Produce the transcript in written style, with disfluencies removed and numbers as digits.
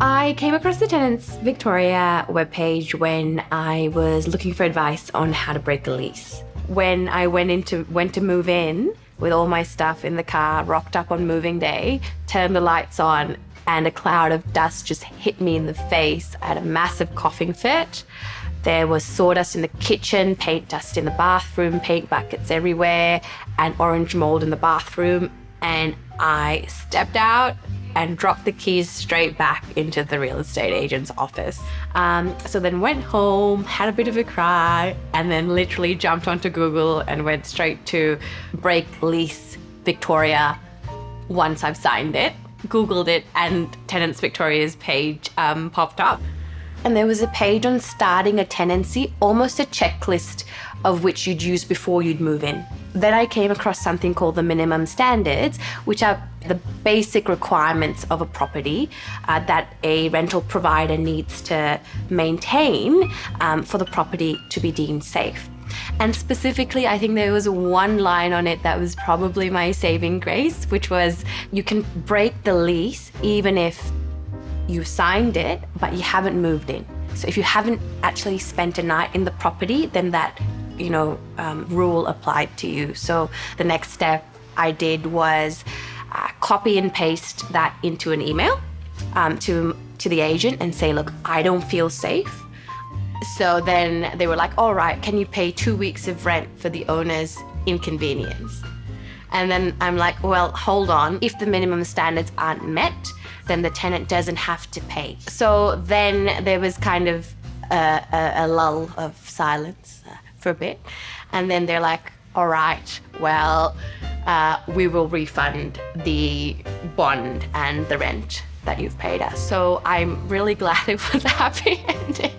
I came across the Tenants Victoria webpage when I was looking for advice on how to break a lease. When I went to move in with all my stuff in the car, rocked up on moving day, turned the lights on, and a cloud of dust just hit me in the face. I had a massive coughing fit. There was sawdust in the kitchen, paint dust in the bathroom, paint buckets everywhere, and orange mold in the bathroom. And I stepped out and dropped the keys straight back into the real estate agent's office. So then went home, had a bit of a cry, and then literally jumped onto Google and went straight to Break Lease Victoria once I've signed it. Googled it and Tenants Victoria's page popped up. And there was a page on starting a tenancy, almost a checklist of which you'd use before you'd move in. Then I came across something called the minimum standards, which are the basic requirements of a property that a rental provider needs to maintain for the property to be deemed safe. And specifically, I think there was one line on it that was probably my saving grace, which was you can break the lease even if you signed it, but you haven't moved in. So if you haven't actually spent a night in the property, then that, rule applied to you. So the next step I did was copy and paste that into an email to the agent and say, look, I don't feel safe. So then they were like, all right, can you pay 2 weeks of rent for the owner's inconvenience? And then I'm like, well, hold on. If the minimum standards aren't met, then the tenant doesn't have to pay. So then there was kind of a lull of silence for a bit. And then they're like, all right, well, we will refund the bond and the rent that you've paid us. So I'm really glad it was a happy ending.